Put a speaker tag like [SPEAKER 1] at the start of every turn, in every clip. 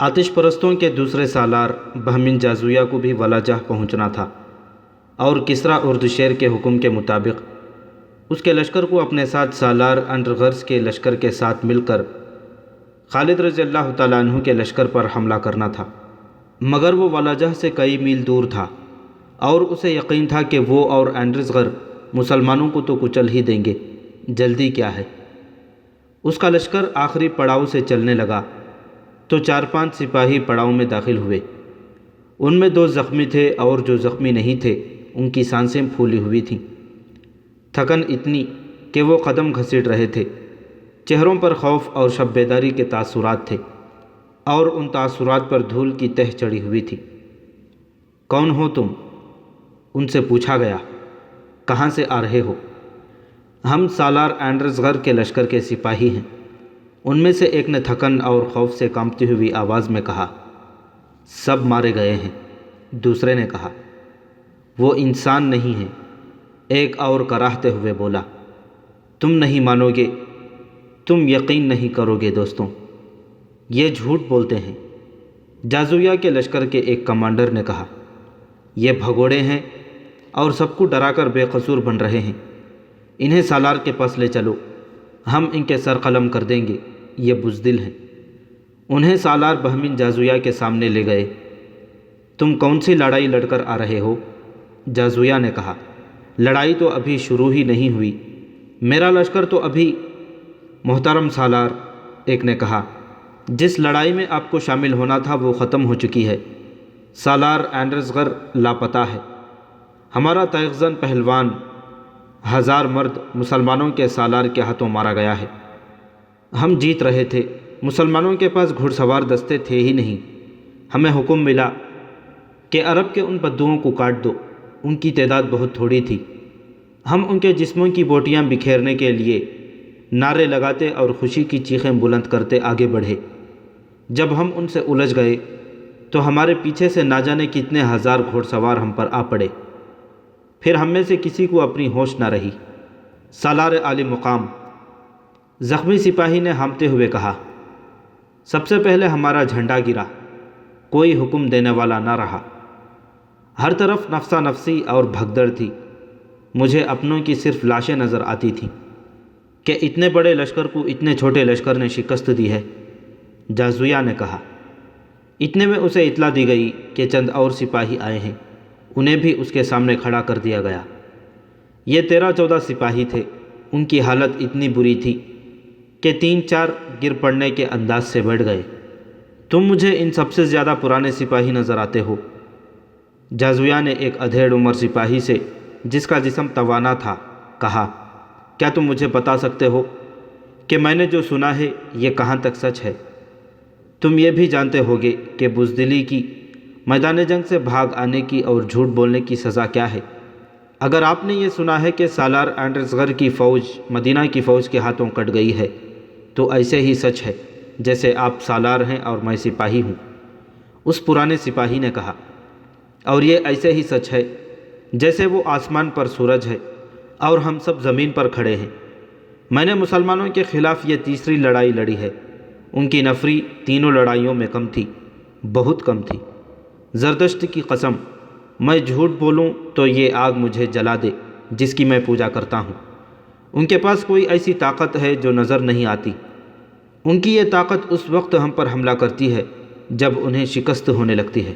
[SPEAKER 1] آتش پرستوں کے دوسرے سالار بہمن جازویہ کو بھی ولاجہ پہنچنا تھا اور کسریٰ اردشیر کے حکم کے مطابق اس کے لشکر کو اپنے ساتھ سالار انڈرغرز کے لشکر کے ساتھ مل کر خالد رضی اللہ تعالیٰ عنہ کے لشکر پر حملہ کرنا تھا، مگر وہ ولاجہ سے کئی میل دور تھا اور اسے یقین تھا کہ وہ اور انڈرزغر مسلمانوں کو تو کچل ہی دیں گے، جلدی کیا ہے۔ اس کا لشکر آخری پڑاؤ سے چلنے لگا تو 4-5 سپاہی پڑاؤ میں داخل ہوئے۔ ان میں 2 زخمی تھے اور جو زخمی نہیں تھے ان کی سانسیں پھولی ہوئی تھیں، تھکن اتنی کہ وہ قدم گھسیٹ رہے تھے۔ چہروں پر خوف اور شب بیداری کے تاثرات تھے اور ان تاثرات پر دھول کی تہ چڑھی ہوئی تھی۔ کون ہو تم؟ ان سے پوچھا گیا۔ کہاں سے آ رہے ہو؟ ہم سالار انڈرزغر کے لشکر کے سپاہی ہیں، ان میں سے ایک نے تھکن اور خوف سے کانپتی ہوئی آواز میں کہا۔ سب مارے گئے ہیں، دوسرے نے کہا۔ وہ انسان نہیں ہیں، ایک اور کراہتے ہوئے بولا۔ تم نہیں مانو گے، تم یقین نہیں کرو گے دوستوں، یہ جھوٹ بولتے ہیں، جازویہ کے لشکر کے ایک کمانڈر نے کہا۔ یہ بھگوڑے ہیں اور سب کو ڈرا کر بے قصور بن رہے ہیں، انہیں سالار کے پاس لے چلو، ہم ان کے سر قلم کر دیں گے، یہ بزدل ہیں۔ انہیں سالار بہمن جازویہ کے سامنے لے گئے۔ تم کون سی لڑائی لڑ کر آ رہے ہو؟ جازویہ نے کہا۔ لڑائی تو ابھی شروع ہی نہیں ہوئی، میرا لشکر تو ابھی۔ محترم سالار، ایک نے کہا، جس لڑائی میں آپ کو شامل ہونا تھا وہ ختم ہو چکی ہے، سالار انڈرزغر لاپتہ ہے۔ ہمارا تیغزن پہلوان 1000 مرد مسلمانوں کے سالار کے ہاتھوں مارا گیا ہے۔ ہم جیت رہے تھے، مسلمانوں کے پاس گھڑ سوار دستے تھے ہی نہیں۔ ہمیں حکم ملا کہ عرب کے ان بدوؤں کو کاٹ دو، ان کی تعداد بہت تھوڑی تھی۔ ہم ان کے جسموں کی بوٹیاں بکھیرنے کے لیے نعرے لگاتے اور خوشی کی چیخیں بلند کرتے آگے بڑھے۔ جب ہم ان سے الجھ گئے تو ہمارے پیچھے سے نہ جانے کتنے 1000 گھوڑ سوار ہم پر آ پڑے، پھر ہم میں سے کسی کو اپنی ہوش نہ رہی۔ سالار عالی مقام، زخمی سپاہی نے ہامتے ہوئے کہا، سب سے پہلے ہمارا جھنڈا گرا، کوئی حکم دینے والا نہ رہا۔ ہر طرف نفسا نفسی اور بھگدڑ تھی، مجھے اپنوں کی صرف لاشیں نظر آتی تھیں کہ اتنے بڑے لشکر کو اتنے چھوٹے لشکر نے شکست دی ہے۔ جازویہ نے کہا۔ اتنے میں اسے اطلاع دی گئی کہ چند اور سپاہی آئے ہیں، انہیں بھی اس کے سامنے کھڑا کر دیا گیا۔ یہ 13-14 سپاہی تھے، ان کی حالت اتنی بری تھی کہ 3-4 گر پڑنے کے انداز سے بیٹھ گئے۔ تم مجھے ان سب سے زیادہ پرانے سپاہی نظر آتے ہو۔ جازویہ نے ایک ادھیڑ عمر سپاہی سے جس کا جسم توانا تھا کہا، کیا تم مجھے بتا سکتے ہو کہ میں نے جو سنا ہے یہ کہاں تک سچ ہے؟ تم یہ بھی جانتے ہوگے کہ بزدلی کی، میدان جنگ سے بھاگ آنے کی اور جھوٹ بولنے کی سزا کیا ہے۔ اگر آپ نے یہ سنا ہے کہ سالار انڈرزغر کی فوج مدینہ کی فوج کے ہاتھوں کٹ گئی ہے تو ایسے ہی سچ ہے جیسے آپ سالار ہیں اور میں سپاہی ہوں، اس پرانے سپاہی نے کہا، اور یہ ایسے ہی سچ ہے جیسے وہ آسمان پر سورج ہے اور ہم سب زمین پر کھڑے ہیں۔ میں نے مسلمانوں کے خلاف یہ تیسری لڑائی لڑی ہے، ان کی نفری تینوں لڑائیوں میں کم تھی، بہت کم تھی۔ زردشت کی قسم، میں جھوٹ بولوں تو یہ آگ مجھے جلا دے جس کی میں پوجا کرتا ہوں۔ ان کے پاس کوئی ایسی طاقت ہے جو نظر نہیں آتی، ان کی یہ طاقت اس وقت ہم پر حملہ کرتی ہے جب انہیں شکست ہونے لگتی ہے۔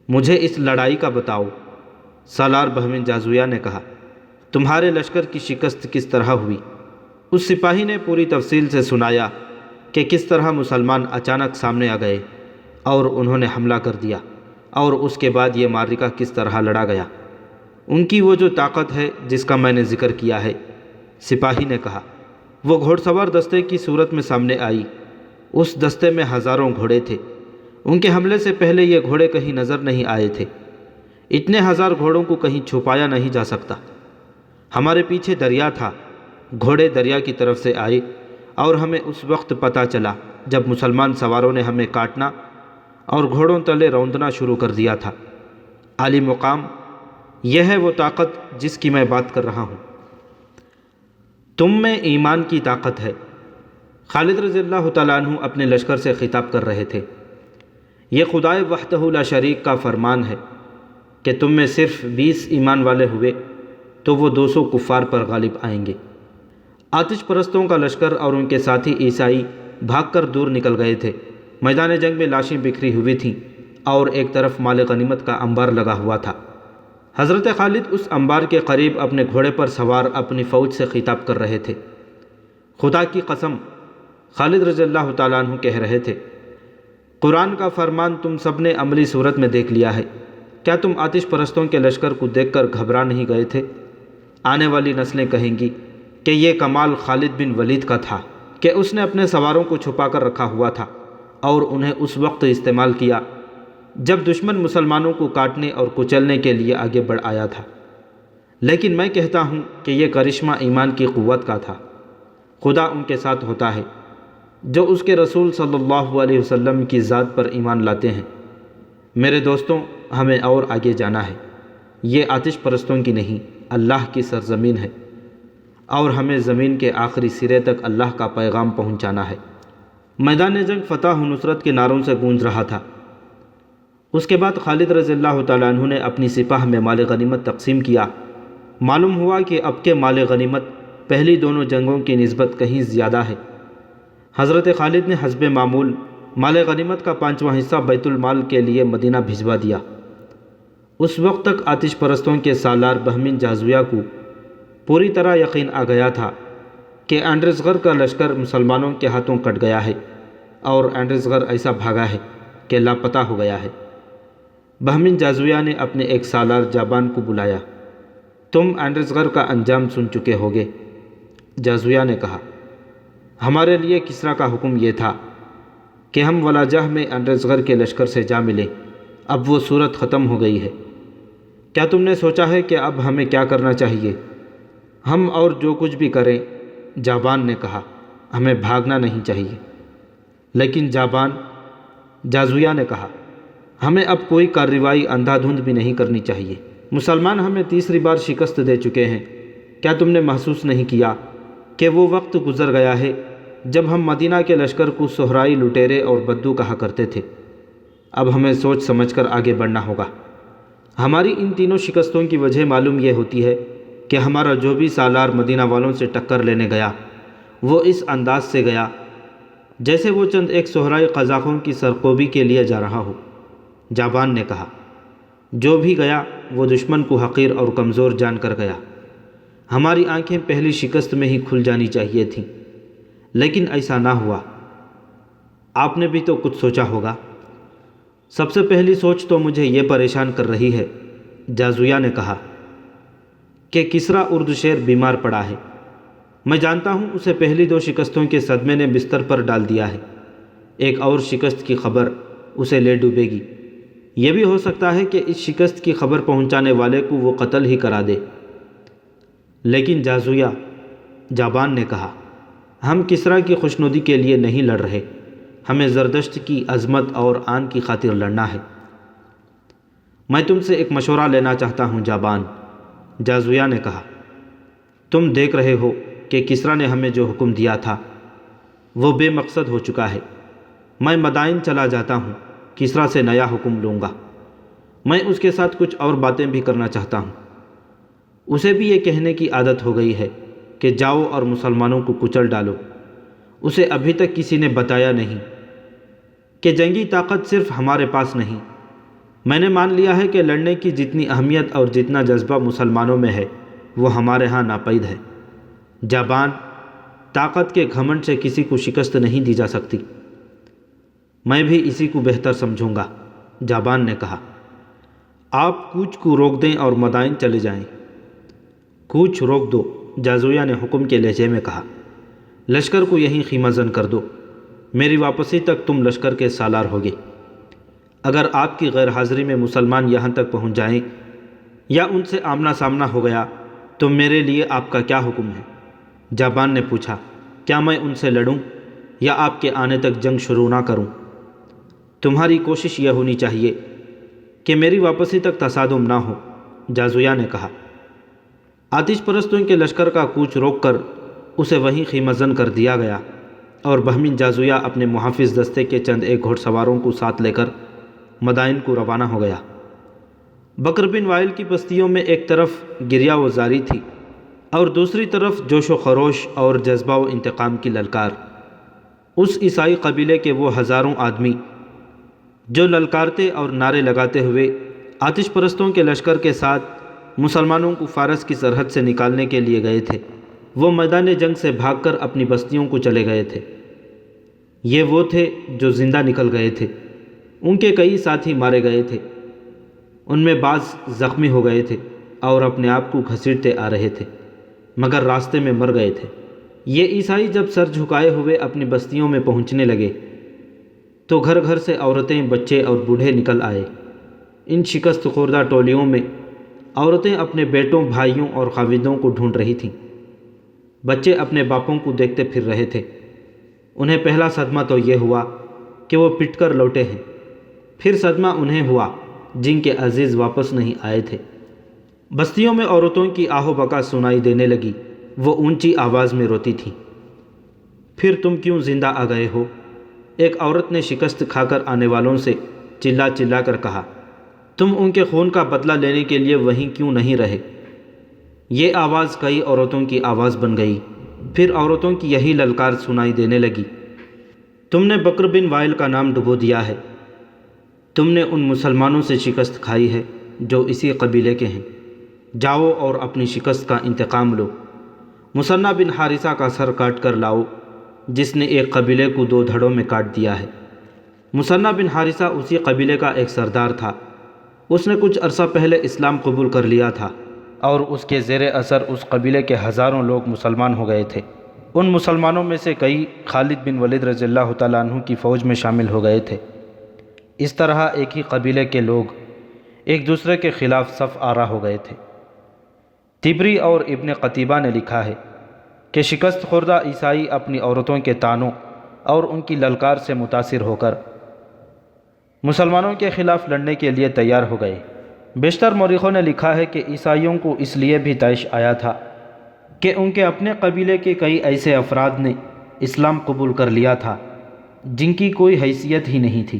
[SPEAKER 1] مجھے اس لڑائی کا بتاؤ، سالار بہمن جازویہ نے کہا۔ تمہارے لشکر کی شکست کس طرح ہوئی؟ اس سپاہی نے پوری تفصیل سے سنایا کہ کس طرح مسلمان اچانک سامنے آ گئے اور انہوں نے حملہ کر دیا، اور اس کے بعد یہ معرکہ کس طرح لڑا گیا۔ ان کی وہ جو طاقت ہے جس کا میں نے ذکر کیا ہے، سپاہی نے کہا۔ وہ گھوڑ سوار دستے کی صورت میں سامنے آئی، اس دستے میں ہزاروں گھوڑے تھے، ان کے حملے سے پہلے یہ گھوڑے کہیں نظر نہیں آئے تھے، اتنے 1000 گھوڑوں کو کہیں چھپایا نہیں جا سکتا۔ ہمارے پیچھے دریا تھا، گھوڑے دریا کی طرف سے آئے اور ہمیں اس وقت پتہ چلا جب مسلمان سواروں نے ہمیں کاٹنا اور گھوڑوں تلے روندنا شروع کر دیا تھا۔ عالی مقام، یہ ہے وہ طاقت جس کی میں بات کر رہا ہوں۔ تم میں ایمان کی طاقت ہے۔ خالد رضی اللہ تعالیٰ عنہ اپنے لشکر سے خطاب کر رہے تھے۔ یہ خدائے وحدہ لا شریک کا فرمان ہے کہ تم میں صرف 20 ایمان والے ہوئے تو وہ 200 کفار پر غالب آئیں گے۔ آتش پرستوں کا لشکر اور ان کے ساتھی عیسائی بھاگ کر دور نکل گئے تھے۔ میدان جنگ میں لاشیں بکھری ہوئی تھیں اور ایک طرف مال غنیمت کا انبار لگا ہوا تھا۔ حضرت خالد اس انبار کے قریب اپنے گھوڑے پر سوار اپنی فوج سے خطاب کر رہے تھے۔ خدا کی قسم، خالد رضی اللہ تعالیٰ عنہ کہہ رہے تھے، قرآن کا فرمان تم سب نے عملی صورت میں دیکھ لیا ہے۔ کیا تم آتش پرستوں کے لشکر کو دیکھ کر گھبرا نہیں گئے تھے؟ آنے والی نسلیں کہیں گی کہ یہ کمال خالد بن ولید کا تھا کہ اس نے اپنے سواروں کو چھپا کر رکھا ہوا تھا اور انہیں اس وقت استعمال کیا جب دشمن مسلمانوں کو کاٹنے اور کچلنے کے لیے آگے بڑھ آیا تھا۔ لیکن میں کہتا ہوں کہ یہ کرشمہ ایمان کی قوت کا تھا۔ خدا ان کے ساتھ ہوتا ہے جو اس کے رسول صلی اللہ علیہ وسلم کی ذات پر ایمان لاتے ہیں۔ میرے دوستوں، ہمیں اور آگے جانا ہے۔ یہ آتش پرستوں کی نہیں، اللہ کی سرزمین ہے اور ہمیں زمین کے آخری سرے تک اللہ کا پیغام پہنچانا ہے۔ میدان جنگ فتح و نصرت کے نعروں سے گونج رہا تھا۔ اس کے بعد خالد رضی اللہ تعالیٰ عنہ نے اپنی سپاہ میں مال غنیمت تقسیم کیا۔ معلوم ہوا کہ اب کے مال غنیمت پہلی دونوں جنگوں کی نسبت کہیں زیادہ ہے۔ حضرت خالد نے حسب معمول مال غنیمت کا 5واں حصہ بیت المال کے لیے مدینہ بھجوا دیا۔ اس وقت تک آتش پرستوں کے سالار بہمن جازویہ کو پوری طرح یقین آ گیا تھا کہ اینڈرسغر کا لشکر مسلمانوں کے ہاتھوں کٹ گیا ہے اور اینڈرسغر ایسا بھاگا ہے کہ لاپتہ ہو گیا ہے۔ بہمن جازویہ نے اپنے ایک سالار جابان کو بلایا۔ تم اینڈرسغر کا انجام سن چکے ہوگے۔ جازویہ نے کہا، ہمارے لیے کسریٰ کا حکم یہ تھا کہ ہم ولاجہ میں اینڈرسغر کے لشکر سے جا ملیں۔ اب وہ صورت ختم ہو گئی ہے۔ کیا تم نے سوچا ہے کہ اب ہمیں کیا کرنا چاہیے؟ ہم اور جو کچھ بھی کریں، جابان نے کہا، ہمیں بھاگنا نہیں چاہیے۔ لیکن جازویہ نے کہا، ہمیں اب کوئی کارروائی اندھا دھند بھی نہیں کرنی چاہیے۔ مسلمان ہمیں تیسری بار شکست دے چکے ہیں۔ کیا تم نے محسوس نہیں کیا کہ وہ وقت گزر گیا ہے جب ہم مدینہ کے لشکر کو صحرائی، لٹیرے اور بدو کہا کرتے تھے؟ اب ہمیں سوچ سمجھ کر آگے بڑھنا ہوگا۔ ہماری ان تینوں شکستوں کی وجہ معلوم یہ ہوتی ہے کہ ہمارا جو بھی سالار مدینہ والوں سے ٹکر لینے گیا وہ اس انداز سے گیا جیسے وہ چند ایک صحرائی قزاقوں کی سرکوبی کے لیے جا رہا ہو۔ جابان نے کہا، جو بھی گیا وہ دشمن کو حقیر اور کمزور جان کر گیا۔ ہماری آنکھیں پہلی شکست میں ہی کھل جانی چاہیے تھیں، لیکن ایسا نہ ہوا۔ آپ نے بھی تو کچھ سوچا ہوگا۔ سب سے پہلی سوچ تو مجھے یہ پریشان کر رہی ہے، جازویہ نے کہا، کہ کسریٰ اردشیر بیمار پڑا ہے۔ میں جانتا ہوں اسے پہلی 2 شکستوں کے صدمے نے بستر پر ڈال دیا ہے۔ ایک اور شکست کی خبر اسے لے ڈوبے گی۔ یہ بھی ہو سکتا ہے کہ اس شکست کی خبر پہنچانے والے کو وہ قتل ہی کرا دے۔ لیکن جابان نے کہا، ہم کسریٰ کی خوشنودی کے لیے نہیں لڑ رہے، ہمیں زردشت کی عظمت اور آن کی خاطر لڑنا ہے۔ میں تم سے ایک مشورہ لینا چاہتا ہوں جابان، جازویہ نے کہا۔ تم دیکھ رہے ہو کہ کسریٰ نے ہمیں جو حکم دیا تھا وہ بے مقصد ہو چکا ہے۔ میں مدائن چلا جاتا ہوں، کسریٰ سے نیا حکم لوں گا۔ میں اس کے ساتھ کچھ اور باتیں بھی کرنا چاہتا ہوں۔ اسے بھی یہ کہنے کی عادت ہو گئی ہے کہ جاؤ اور مسلمانوں کو کچل ڈالو۔ اسے ابھی تک کسی نے بتایا نہیں کہ جنگی طاقت صرف ہمارے پاس نہیں۔ میں نے مان لیا ہے کہ لڑنے کی جتنی اہمیت اور جتنا جذبہ مسلمانوں میں ہے وہ ہمارے ہاں ناپید ہے۔ جابان، طاقت کے گھمنڈ سے کسی کو شکست نہیں دی جا سکتی۔ میں بھی اسی کو بہتر سمجھوں گا، جابان نے کہا۔ آپ کوچ کو روک دیں اور مدائن چلے جائیں۔ کوچ روک دو، جازویہ نے حکم کے لہجے میں کہا۔ لشکر کو یہیں خیمہ زن کر دو۔ میری واپسی تک تم لشکر کے سالار ہوگے۔ اگر آپ کی غیر حاضری میں مسلمان یہاں تک پہنچ جائیں یا ان سے آمنا سامنا ہو گیا تو میرے لیے آپ کا کیا حکم ہے؟ جابان نے پوچھا، کیا میں ان سے لڑوں یا آپ کے آنے تک جنگ شروع نہ کروں؟ تمہاری کوشش یہ ہونی چاہیے کہ میری واپسی تک تصادم نہ ہو، جازویہ نے کہا۔ آتش پرستوں کے لشکر کا کوچ روک کر اسے وہیں خیمہ زن کر دیا گیا اور بہمن جازویہ اپنے محافظ دستے کے چند ایک گھوڑ سواروں کو ساتھ لے کر مدائن کو روانہ ہو گیا۔ بکر بن وائل کی بستیوں میں ایک طرف گریہ و زاری تھی اور دوسری طرف جوش و خروش اور جذبہ و انتقام کی للکار۔ اس عیسائی قبیلے کے وہ ہزاروں آدمی جو للکارتے اور نعرے لگاتے ہوئے آتش پرستوں کے لشکر کے ساتھ مسلمانوں کو فارس کی سرحد سے نکالنے کے لیے گئے تھے، وہ میدان جنگ سے بھاگ کر اپنی بستیوں کو چلے گئے تھے۔ یہ وہ تھے جو زندہ نکل گئے تھے، ان کے کئی ساتھی مارے گئے تھے، ان میں بعض زخمی ہو گئے تھے اور اپنے آپ کو گھسیٹتے آ رہے تھے مگر راستے میں مر گئے تھے۔ یہ عیسائی جب سر جھکائے ہوئے اپنی بستیوں میں پہنچنے لگے تو گھر گھر سے عورتیں، بچے اور بوڑھے نکل آئے۔ ان شکست خوردہ ٹولیوں میں عورتیں اپنے بیٹوں، بھائیوں اور خاوندوں کو ڈھونڈ رہی تھیں، بچے اپنے باپوں کو دیکھتے پھر رہے تھے۔ انہیں پہلا صدمہ تو یہ ہوا کہ وہ پٹ کر لوٹے ہیں، پھر صدمہ انہیں ہوا جن کے عزیز واپس نہیں آئے تھے۔ بستیوں میں عورتوں کی آہ و بکا سنائی دینے لگی، وہ اونچی آواز میں روتی تھیں۔ پھر تم کیوں زندہ آ گئے ہو؟ ایک عورت نے شکست کھا کر آنے والوں سے چلا چلا کر کہا، تم ان کے خون کا بدلہ لینے کے لیے وہیں کیوں نہیں رہے؟ یہ آواز کئی عورتوں کی آواز بن گئی۔ پھر عورتوں کی یہی للکار سنائی دینے لگی، تم نے بکر بن وائل کا نام ڈبو دیا ہے، تم نے ان مسلمانوں سے شکست کھائی ہے جو اسی قبیلے کے ہیں، جاؤ اور اپنی شکست کا انتقام لو۔ مثنہ بن حارثہ کا سر کاٹ کر لاؤ جس نے ایک قبیلے کو 2 دھڑوں میں کاٹ دیا ہے۔ مثنہ بن حارثہ اسی قبیلے کا ایک سردار تھا، اس نے کچھ عرصہ پہلے اسلام قبول کر لیا تھا اور اس کے زیر اثر اس قبیلے کے ہزاروں لوگ مسلمان ہو گئے تھے۔ ان مسلمانوں میں سے کئی خالد بن ولید رضی اللہ تعالیٰ عنہ کی فوج میں شامل ہو گئے تھے۔ اس طرح ایک ہی قبیلے کے لوگ ایک دوسرے کے خلاف صف آرا ہو گئے تھے۔ طبری اور ابن قتیبہ نے لکھا ہے کہ شکست خوردہ عیسائی اپنی عورتوں کے طعنوں اور ان کی للکار سے متاثر ہو کر مسلمانوں کے خلاف لڑنے کے لیے تیار ہو گئے۔ بیشتر مورخوں نے لکھا ہے کہ عیسائیوں کو اس لیے بھی طیش آیا تھا کہ ان کے اپنے قبیلے کے کئی ایسے افراد نے اسلام قبول کر لیا تھا جن کی کوئی حیثیت ہی نہیں تھی،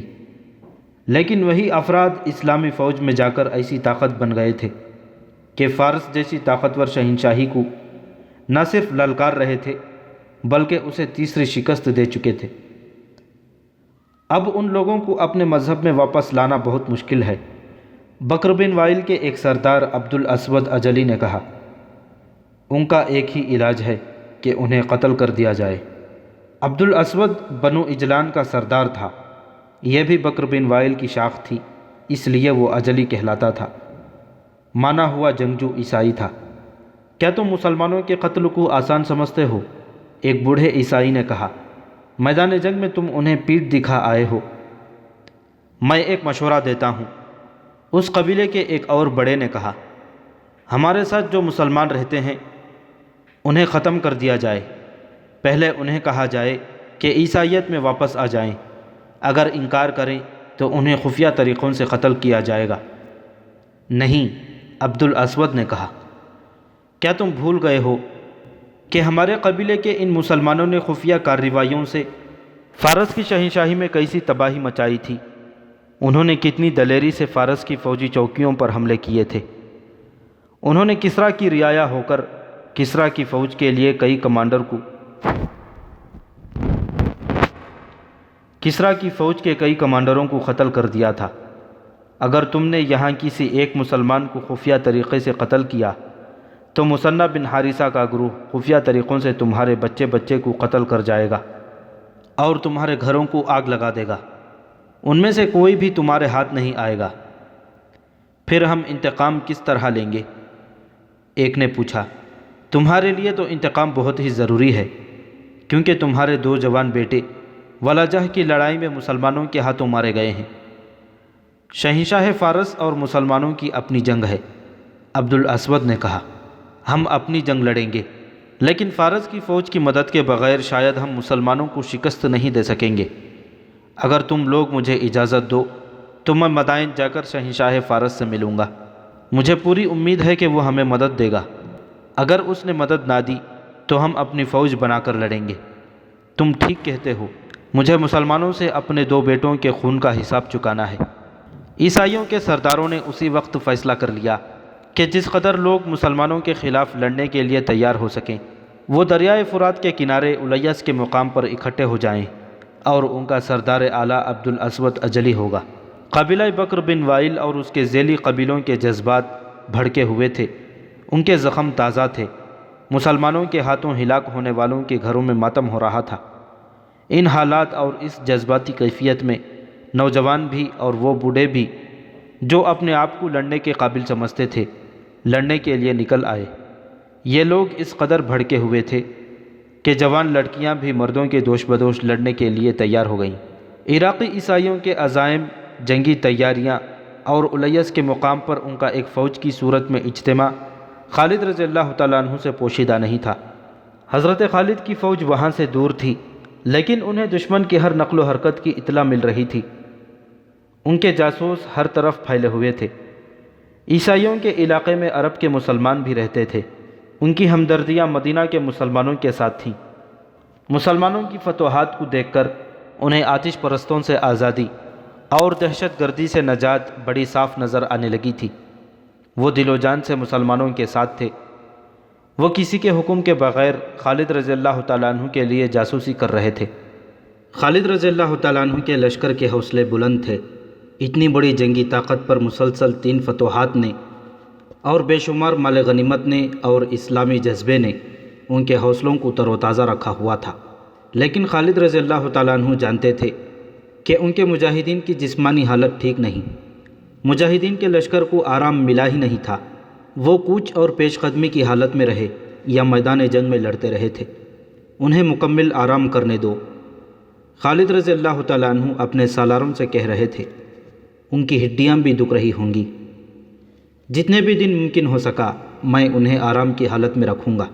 [SPEAKER 1] لیکن وہی افراد اسلامی فوج میں جا کر ایسی طاقت بن گئے تھے کہ فارس جیسی طاقتور شہنشاہی کو نہ صرف للکار رہے تھے بلکہ اسے تیسری شکست دے چکے تھے۔ اب ان لوگوں کو اپنے مذہب میں واپس لانا بہت مشکل ہے۔ بکر بن وائل کے ایک سردار عبد الاسود اجلی نے کہا، ان کا ایک ہی علاج ہے کہ انہیں قتل کر دیا جائے۔ عبد الاسود بنو اجلان کا سردار تھا، یہ بھی بکر بن وائل کی شاخ تھی، اس لیے وہ اجلی کہلاتا تھا، مانا ہوا جنگجو عیسائی تھا۔ کیا تم مسلمانوں کے قتل کو آسان سمجھتے ہو؟ ایک بوڑھے عیسائی نے کہا، میدان جنگ میں تم انہیں پیٹھ دکھا آئے ہو، میں ایک مشورہ دیتا ہوں۔ اس قبیلے کے ایک اور بڑے نے کہا، ہمارے ساتھ جو مسلمان رہتے ہیں انہیں ختم کر دیا جائے، پہلے انہیں کہا جائے کہ عیسائیت میں واپس آ جائیں، اگر انکار کریں تو انہیں خفیہ طریقوں سے قتل کیا جائے گا۔ نہیں، عبد الاسود نے کہا، کیا تم بھول گئے ہو کہ ہمارے قبیلے کے ان مسلمانوں نے خفیہ کارروائیوں سے فارس کی شہنشاہی میں کیسی تباہی مچائی تھی؟ انہوں نے کتنی دلیری سے فارس کی فوجی چوکیوں پر حملے کیے تھے۔ انہوں نے کسریٰ کی رعایا ہو کر کسریٰ کی فوج کے لیے کئی کمانڈر کو کسریٰ کی فوج کے کئی کمانڈروں کو قتل کر دیا تھا۔ اگر تم نے یہاں کسی ایک مسلمان کو خفیہ طریقے سے قتل کیا تو مثنہ بن حارثہ کا گروہ خفیہ طریقوں سے تمہارے بچے بچے کو قتل کر جائے گا اور تمہارے گھروں کو آگ لگا دے گا، ان میں سے کوئی بھی تمہارے ہاتھ نہیں آئے گا۔ پھر ہم انتقام کس طرح لیں گے؟ ایک نے پوچھا، تمہارے لیے تو انتقام بہت ہی ضروری ہے، کیونکہ تمہارے 2 جوان بیٹے ولجہ کی لڑائی میں مسلمانوں کے ہاتھوں مارے گئے ہیں۔ شہنشاہ فارس اور مسلمانوں کی اپنی جنگ ہے۔ عبد الاسود نے کہا، ہم اپنی جنگ لڑیں گے، لیکن فارس کی فوج کی مدد کے بغیر شاید ہم مسلمانوں کو شکست نہیں دے سکیں گے۔ اگر تم لوگ مجھے اجازت دو تو میں مدائن جا کر شہنشاہ فارس سے ملوں گا، مجھے پوری امید ہے کہ وہ ہمیں مدد دے گا۔ اگر اس نے مدد نہ دی تو ہم اپنی فوج بنا کر لڑیں گے۔ تم ٹھیک کہتے ہو، مجھے مسلمانوں سے اپنے 2 بیٹوں کے خون کا حساب چکانا ہے۔ عیسائیوں کے سرداروں نے اسی وقت فیصلہ کر لیا کہ جس قدر لوگ مسلمانوں کے خلاف لڑنے کے لیے تیار ہو سکیں وہ دریائے فرات کے کنارے الیس کے مقام پر اکٹھے ہو جائیں اور ان کا سردار اعلیٰ عبد الاسود اجلی ہوگا۔ قبیلہ بکر بن وائل اور اس کے ذیلی قبیلوں کے جذبات بھڑکے ہوئے تھے، ان کے زخم تازہ تھے، مسلمانوں کے ہاتھوں ہلاک ہونے والوں کے گھروں میں ماتم ہو رہا تھا۔ ان حالات اور اس جذباتی کیفیت میں نوجوان بھی اور وہ بوڑھے بھی جو اپنے آپ کو لڑنے کے قابل سمجھتے تھے لڑنے کے لیے نکل آئے۔ یہ لوگ اس قدر بھڑکے ہوئے تھے کہ جوان لڑکیاں بھی مردوں کے دوش بدوش لڑنے کے لیے تیار ہو گئیں۔ عراقی عیسائیوں کے عزائم، جنگی تیاریاں اور الیس کے مقام پر ان کا ایک فوج کی صورت میں اجتماع خالد رضی اللہ تعالیٰ عنہ سے پوشیدہ نہیں تھا۔ حضرت خالد کی فوج وہاں سے دور تھی، لیکن انہیں دشمن کی ہر نقل و حرکت کی اطلاع مل رہی تھی۔ ان کے جاسوس ہر طرف پھیلے ہوئے تھے۔ عیسائیوں کے علاقے میں عرب کے مسلمان بھی رہتے تھے، ان کی ہمدردیاں مدینہ کے مسلمانوں کے ساتھ تھیں۔ مسلمانوں کی فتوحات کو دیکھ کر انہیں آتش پرستوں سے آزادی اور دہشت گردی سے نجات بڑی صاف نظر آنے لگی تھی۔ وہ دل و جان سے مسلمانوں کے ساتھ تھے۔ وہ کسی کے حکم کے بغیر خالد رضی اللہ تعالیٰ عنہ کے لیے جاسوسی کر رہے تھے۔ خالد رضی اللہ تعالیٰ عنہ کے لشکر کے حوصلے بلند تھے۔ اتنی بڑی جنگی طاقت پر مسلسل 3 فتوحات نے اور بے شمار مال غنیمت نے اور اسلامی جذبے نے ان کے حوصلوں کو تر و تازہ رکھا ہوا تھا، لیکن خالد رضی اللہ تعالیٰ عنہ جانتے تھے کہ ان کے مجاہدین کی جسمانی حالت ٹھیک نہیں۔ مجاہدین کے لشکر کو آرام ملا ہی نہیں تھا، وہ کوچ اور پیش قدمی کی حالت میں رہے یا میدان جنگ میں لڑتے رہے تھے۔ انہیں مکمل آرام کرنے دو، خالد رضی اللہ تعالیٰ عنہ اپنے سالاروں سے کہہ رہے تھے۔ ان کی ہڈیاں بھی دکھ رہی ہوں گی۔ جتنے بھی دن ممکن ہو سکا میں انہیں آرام کی حالت میں رکھوں گا،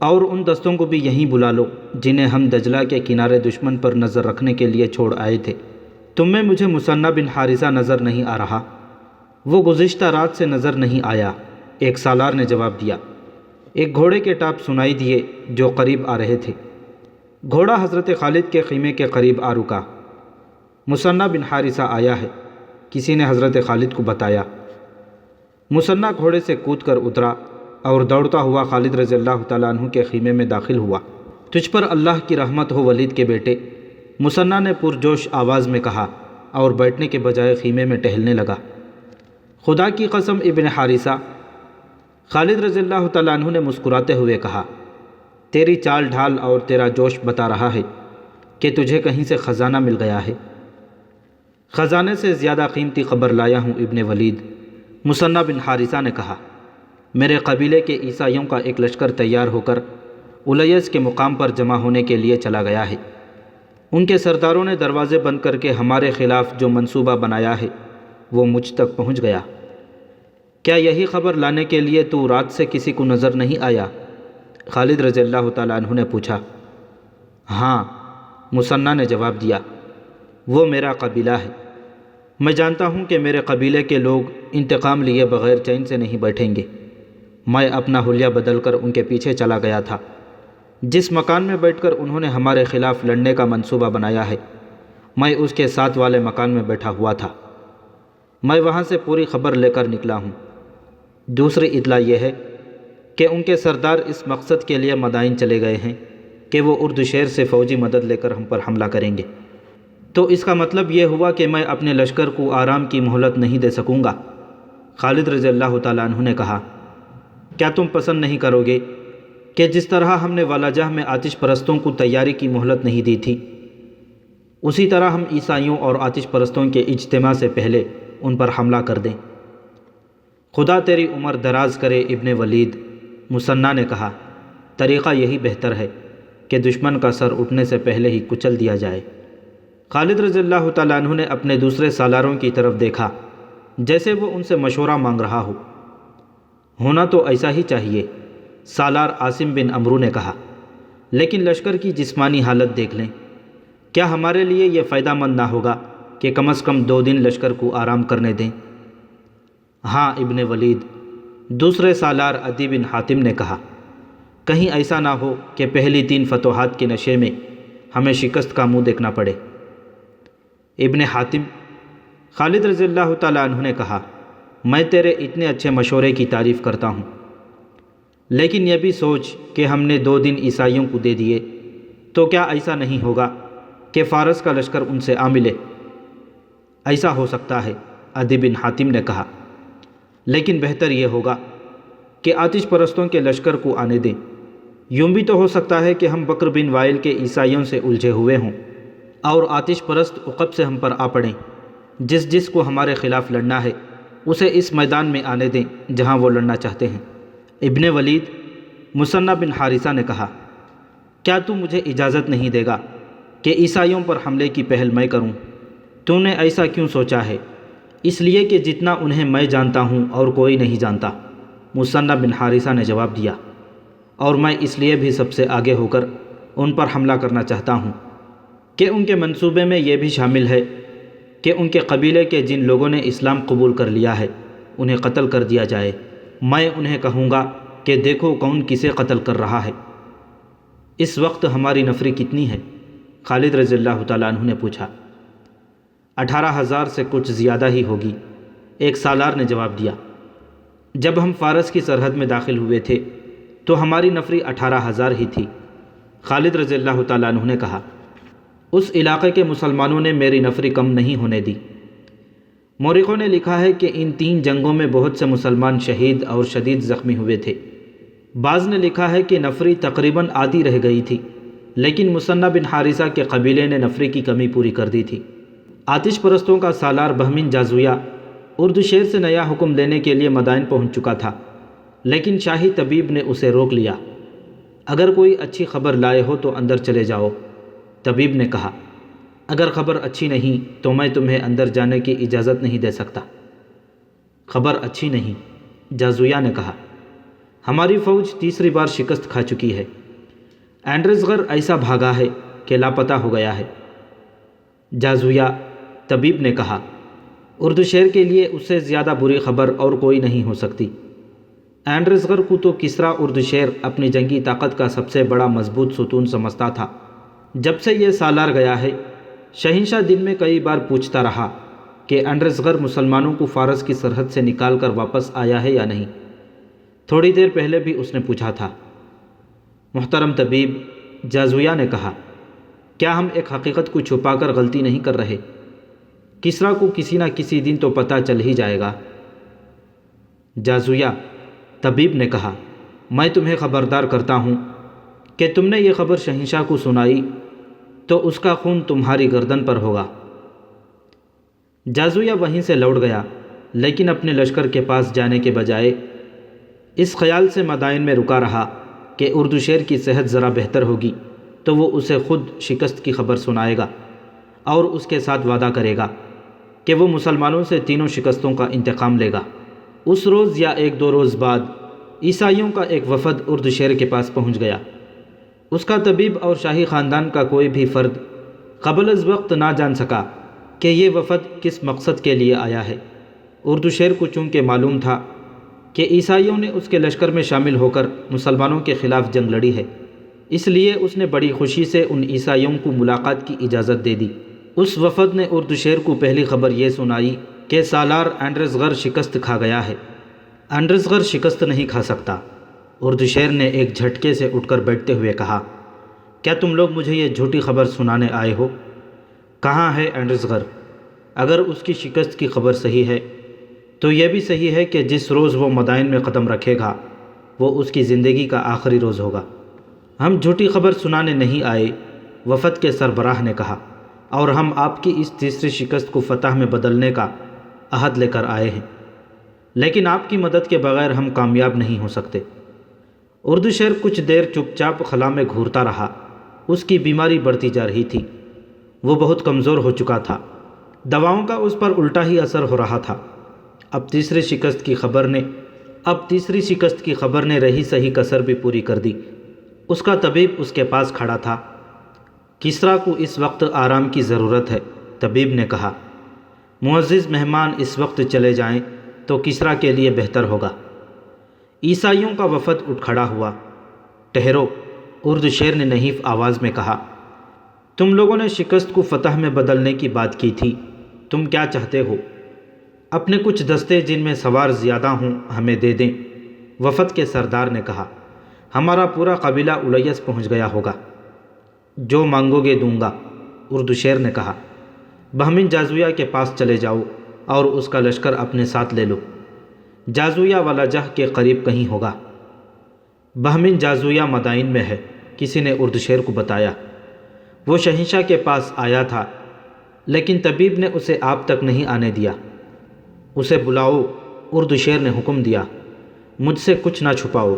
[SPEAKER 1] اور ان دستوں کو بھی یہیں بلا لو جنہیں ہم دجلہ کے کنارے دشمن پر نظر رکھنے کے لیے چھوڑ آئے تھے۔ تم میں مجھے مثنی بن حارثہ نظر نہیں آ رہا، وہ گزشتہ رات سے نظر نہیں آیا، ایک سالار نے جواب دیا۔ ایک گھوڑے کے ٹاپ سنائی دیے جو قریب آ رہے تھے۔ گھوڑا حضرت خالد کے خیمے کے قریب آ رکا۔ مثنی بن حارثہ آیا ہے، کسی نے حضرت خالد کو بتایا۔ مثنی گھوڑے سے کود کر اترا اور دوڑتا ہوا خالد رضی اللہ تعالیٰ عنہ کے خیمے میں داخل ہوا۔ تجھ پر اللہ کی رحمت ہو ولید کے بیٹے، مثنی نے پرجوش آواز میں کہا اور بیٹھنے کے بجائے خیمے میں ٹہلنے لگا۔ خدا کی قسم ابن حارثہ، خالد رضی اللہ تعالیٰ عنہ نے مسکراتے ہوئے کہا، تیری چال ڈھال اور تیرا جوش بتا رہا ہے کہ تجھے کہیں سے خزانہ مل گیا ہے۔ خزانے سے زیادہ قیمتی خبر لایا ہوں ابن ولید، مثنی بن حارثہ نے کہا۔ میرے قبیلے کے عیسائیوں کا ایک لشکر تیار ہو کر الیس کے مقام پر جمع ہونے کے لیے چلا گیا ہے۔ ان کے سرداروں نے دروازے بند کر کے ہمارے خلاف جو منصوبہ بنایا ہے وہ مجھ تک پہنچ گیا۔ کیا یہی خبر لانے کے لیے تو رات سے کسی کو نظر نہیں آیا؟ خالد رضی اللہ تعالیٰ عنہ نے پوچھا۔ ہاں، مثنی نے جواب دیا، وہ میرا قبیلہ ہے۔ میں جانتا ہوں کہ میرے قبیلے کے لوگ انتقام لیے بغیر چین سے نہیں بیٹھیں گے۔ میں اپنا حلیہ بدل کر ان کے پیچھے چلا گیا تھا۔ جس مکان میں بیٹھ کر انہوں نے ہمارے خلاف لڑنے کا منصوبہ بنایا ہے، میں اس کے ساتھ والے مکان میں بیٹھا ہوا تھا۔ میں وہاں سے پوری خبر لے کر نکلا ہوں۔ دوسری اطلاع یہ ہے کہ ان کے سردار اس مقصد کے لیے مدائن چلے گئے ہیں کہ وہ اردو شہر سے فوجی مدد لے کر ہم پر حملہ کریں گے۔ تو اس کا مطلب یہ ہوا کہ میں اپنے لشکر کو آرام کی مہلت نہیں دے سکوں گا۔ خالد رضی اللہ تعالیٰ عنہ نے کہا، کیا تم پسند نہیں کرو گے کہ جس طرح ہم نے والجہ میں آتش پرستوں کو تیاری کی مہلت نہیں دی تھی، اسی طرح ہم عیسائیوں اور آتش پرستوں کے اجتماع سے پہلے ان پر حملہ کر دیں؟ خدا تیری عمر دراز کرے ابن ولید، مثنی نے کہا، طریقہ یہی بہتر ہے کہ دشمن کا سر اٹھنے سے پہلے ہی کچل دیا جائے۔ خالد رضی اللہ تعالیٰ عنہ نے اپنے دوسرے سالاروں کی طرف دیکھا جیسے وہ ان سے مشورہ مانگ رہا ہو۔ ہونا تو ایسا ہی چاہیے، سالار عاصم بن عمرو نے کہا، لیکن لشکر کی جسمانی حالت دیکھ لیں، کیا ہمارے لیے یہ فائدہ مند نہ ہوگا کہ کم از کم 2 دن لشکر کو آرام کرنے دیں؟ ہاں ابن ولید، دوسرے سالار عدی بن حاتم نے کہا، کہیں ایسا نہ ہو کہ پہلی 3 فتوحات کے نشے میں ہمیں شکست کا منہ دیکھنا پڑے۔ ابن حاتم، خالد رضی اللہ تعالیٰ عنہ نے کہا، میں تیرے اتنے اچھے مشورے کی تعریف کرتا ہوں، لیکن یہ بھی سوچ کہ ہم نے 2 دن عیسائیوں کو دے دیے تو کیا ایسا نہیں ہوگا کہ فارس کا لشکر ان سے آ ملے؟ ایسا ہو سکتا ہے، عدی بن حاتم نے کہا، لیکن بہتر یہ ہوگا کہ آتش پرستوں کے لشکر کو آنے دیں۔ یوں بھی تو ہو سکتا ہے کہ ہم بکر بن وائل کے عیسائیوں سے الجھے ہوئے ہوں اور آتش پرست عقب سے ہم پر آ پڑیں۔ جس کو ہمارے خلاف لڑنا ہے اسے اس میدان میں آنے دیں جہاں وہ لڑنا چاہتے ہیں۔ ابن ولید مثنی بن حارثہ نے کہا، کیا تو مجھے اجازت نہیں دے گا کہ عیسائیوں پر حملے کی پہل میں کروں؟ تو نے ایسا کیوں سوچا ہے؟ اس لیے کہ جتنا انہیں میں جانتا ہوں اور کوئی نہیں جانتا، مثنی بن حارثہ نے جواب دیا، اور میں اس لیے بھی سب سے آگے ہو کر ان پر حملہ کرنا چاہتا ہوں کہ ان کے منصوبے میں یہ بھی شامل ہے کہ ان کے قبیلے کے جن لوگوں نے اسلام قبول کر لیا ہے انہیں قتل کر دیا جائے۔ میں انہیں کہوں گا کہ دیکھو کون کسے قتل کر رہا ہے۔ اس وقت ہماری نفری کتنی ہے؟ خالد رضی اللہ تعالیٰ عنہ نے پوچھا۔ 18,000 سے کچھ زیادہ ہی ہوگی، ایک سالار نے جواب دیا۔ جب ہم فارس کی سرحد میں داخل ہوئے تھے تو ہماری نفری 18,000 ہی تھی۔ خالد رضی اللہ تعالیٰ عنہ نے کہا، اس علاقے کے مسلمانوں نے میری نفری کم نہیں ہونے دی۔ مورخوں نے لکھا ہے کہ ان 3 جنگوں میں بہت سے مسلمان شہید اور شدید زخمی ہوئے تھے۔ بعض نے لکھا ہے کہ نفری تقریباً آدھی رہ گئی تھی، لیکن مثنی بن حارثہ کے قبیلے نے نفری کی کمی پوری کر دی تھی۔ آتش پرستوں کا سالار بہمن جازویہ اردشیر سے نیا حکم لینے کے لیے مدائن پہنچ چکا تھا، لیکن شاہی طبیب نے اسے روک لیا۔ اگر کوئی اچھی خبر لائے ہو تو اندر چلے جاؤ، طبیب نے کہا۔ اگر خبر اچھی نہیں تو میں تمہیں اندر جانے کی اجازت نہیں دے سکتا۔ خبر اچھی نہیں، جازویہ نے کہا، ہماری فوج تیسری بار شکست کھا چکی ہے۔ اینڈرزغر ایسا بھاگا ہے کہ لاپتہ ہو گیا ہے۔ جازویہ، طبیب نے کہا، اردشیر کے لیے اس سے زیادہ بری خبر اور کوئی نہیں ہو سکتی۔ اینڈرزغر کو تو کسریٰ اردشیر اپنی جنگی طاقت کا سب سے بڑا مضبوط ستون سمجھتا تھا۔ جب سے یہ سالار گیا ہے، شہنشاہ دن میں کئی بار پوچھتا رہا کہ اینڈرزغر مسلمانوں کو فارس کی سرحد سے نکال کر واپس آیا ہے یا نہیں۔ تھوڑی دیر پہلے بھی اس نے پوچھا تھا۔ محترم طبیب، جازویہ نے کہا، کیا ہم ایک حقیقت کو چھپا کر غلطی نہیں کر رہے؟ کسریٰ کو کسی نہ کسی دن تو پتہ چل ہی جائے گا۔ جازویہ، طبیب نے کہا، میں تمہیں خبردار کرتا ہوں کہ تم نے یہ خبر شہنشاہ کو سنائی تو اس کا خون تمہاری گردن پر ہوگا۔ جازویہ وہیں سے لوٹ گیا، لیکن اپنے لشکر کے پاس جانے کے بجائے اس خیال سے مدائن میں رکا رہا کہ اردشیر کی صحت ذرا بہتر ہوگی تو وہ اسے خود شکست کی خبر سنائے گا اور اس کے ساتھ وعدہ کرے گا کہ وہ مسلمانوں سے 3 شکستوں کا انتقام لے گا۔ اس روز یا 1-2 روز بعد عیسائیوں کا ایک وفد اردشیر کے پاس پہنچ گیا۔ اس کا طبیب اور شاہی خاندان کا کوئی بھی فرد قبل از وقت نہ جان سکا کہ یہ وفد کس مقصد کے لیے آیا ہے۔ اردشیر کو چونکہ معلوم تھا کہ عیسائیوں نے اس کے لشکر میں شامل ہو کر مسلمانوں کے خلاف جنگ لڑی ہے، اس لیے اس نے بڑی خوشی سے ان عیسائیوں کو ملاقات کی اجازت دے دی۔ اس وفد نے اردشیر کو پہلی خبر یہ سنائی کہ سالار اینڈرزغر شکست کھا گیا ہے۔ اینڈرزغر شکست نہیں کھا سکتا، اردشیر نے ایک جھٹکے سے اٹھ کر بیٹھتے ہوئے کہا، کیا تم لوگ مجھے یہ جھوٹی خبر سنانے آئے ہو؟ کہاں ہے اینڈرزغر؟ اگر اس کی شکست کی خبر صحیح ہے تو یہ بھی صحیح ہے کہ جس روز وہ مدائن میں قدم رکھے گا وہ اس کی زندگی کا آخری روز ہوگا۔ ہم جھوٹی خبر سنانے نہیں آئے، وفد کے سربراہ نے کہا، اور ہم آپ کی اس تیسری شکست کو فتح میں بدلنے کا عہد لے کر آئے ہیں، لیکن آپ کی مدد کے بغیر ہم کامیاب نہیں ہو سکتے۔ اردشیر کچھ دیر چپ چاپ خلا میں گھورتا رہا۔ اس کی بیماری بڑھتی جا رہی تھی، وہ بہت کمزور ہو چکا تھا، دواؤں کا اس پر الٹا ہی اثر ہو رہا تھا۔ اب تیسری شکست کی خبر نے رہی صحیح کسر بھی پوری کر دی۔ اس کا طبیب اس کے پاس کھڑا تھا۔ کسریٰ کو اس وقت آرام کی ضرورت ہے، طبیب نے کہا۔ معزز مہمان اس وقت چلے جائیں تو کسریٰ کے لیے بہتر ہوگا۔ عیسائیوں کا وفد اٹھ کھڑا ہوا۔ ٹھہرو، اردشیر نے نحیف آواز میں کہا، تم لوگوں نے شکست کو فتح میں بدلنے کی بات کی تھی، تم کیا چاہتے ہو؟ اپنے کچھ دستے جن میں سوار زیادہ ہوں ہمیں دے دیں۔ وفد کے سردار نے کہا، ہمارا پورا قبیلہ الیس پہنچ گیا ہوگا، جو مانگو گے دوں گا۔ اردو شیر نے کہا، بہمن جازویہ کے پاس چلے جاؤ اور اس کا لشکر اپنے ساتھ لے لو، جازویہ ولجہ کے قریب کہیں ہوگا۔ بہمن جازویہ مدائن میں ہے، کسی نے اردو شیر کو بتایا۔ وہ شہنشاہ کے پاس آیا تھا، لیکن طبیب نے اسے آپ تک نہیں آنے دیا۔ اسے بلاؤ، اردو شیر نے حکم دیا، مجھ سے کچھ نہ چھپاؤ۔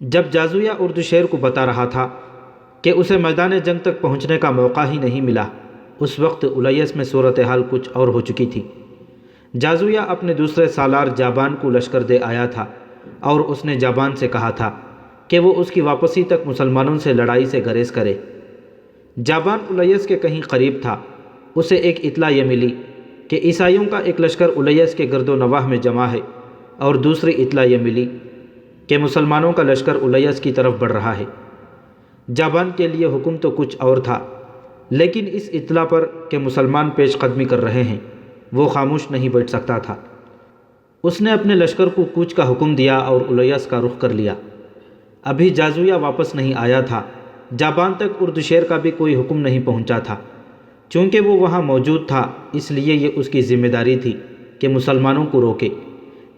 [SPEAKER 1] جب جازویہ اردو شیر کو بتا رہا تھا کہ اسے میدان جنگ تک پہنچنے کا موقع ہی نہیں ملا، اس وقت الیس میں صورتحال کچھ اور ہو چکی تھی۔ جازویہ اپنے دوسرے سالار جابان کو لشکر دے آیا تھا اور اس نے جابان سے کہا تھا کہ وہ اس کی واپسی تک مسلمانوں سے لڑائی سے گریز کرے۔ جابان الیس کے کہیں قریب تھا۔ اسے ایک اطلاع یہ ملی کہ عیسائیوں کا ایک لشکر الیس کے گرد و نواح میں جمع ہے، اور دوسری اطلاع یہ ملی کہ مسلمانوں کا لشکر الیس کی طرف بڑھ رہا ہے۔ جابان کے لیے حکم تو کچھ اور تھا، لیکن اس اطلاع پر کہ مسلمان پیش قدمی کر رہے ہیں وہ خاموش نہیں بیٹھ سکتا تھا۔ اس نے اپنے لشکر کو کوچ کا حکم دیا اور الیس کا رخ کر لیا۔ ابھی جازویہ واپس نہیں آیا تھا، جابان تک اردو شیر کا بھی کوئی حکم نہیں پہنچا تھا۔ چونکہ وہ وہاں موجود تھا، اس لیے یہ اس کی ذمہ داری تھی کہ مسلمانوں کو روکے۔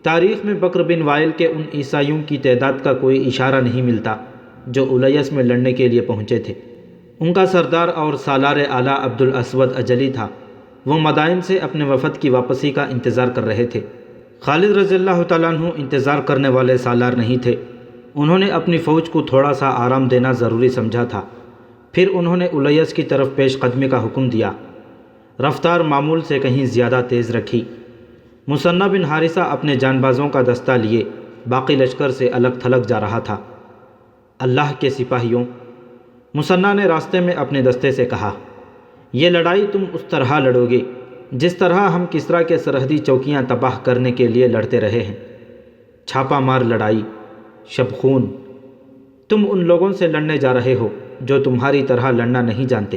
[SPEAKER 1] تاریخ میں بکر بن وائل کے ان عیسائیوں کی تعداد کا کوئی اشارہ نہیں ملتا جو الیس میں لڑنے کے لیے پہنچے تھے۔ ان کا سردار اور سالار اعلیٰ عبد الاسود اجلی تھا۔ وہ مدائن سے اپنے وفد کی واپسی کا انتظار کر رہے تھے۔ خالد رضی اللہ تعالیٰ عنہ انتظار کرنے والے سالار نہیں تھے۔ انہوں نے اپنی فوج کو تھوڑا سا آرام دینا ضروری سمجھا تھا۔ پھر انہوں نے الیس کی طرف پیش قدمی کا حکم دیا۔ رفتار معمول سے کہیں زیادہ تیز رکھی۔ مثنیٰ بن حارثہ اپنے جان بازوں کا دستہ لیے باقی لشکر سے الگ تھلگ جا رہا تھا۔ اللہ کے سپاہیوں، مثنیٰ نے راستے میں اپنے دستے سے کہا، یہ لڑائی تم اس طرح لڑو گے جس طرح ہم کسریٰ کے سرحدی چوکیاں تباہ کرنے کے لیے لڑتے رہے ہیں۔ چھاپا مار لڑائی، شب خون۔ تم ان لوگوں سے لڑنے جا رہے ہو جو تمہاری طرح لڑنا نہیں جانتے۔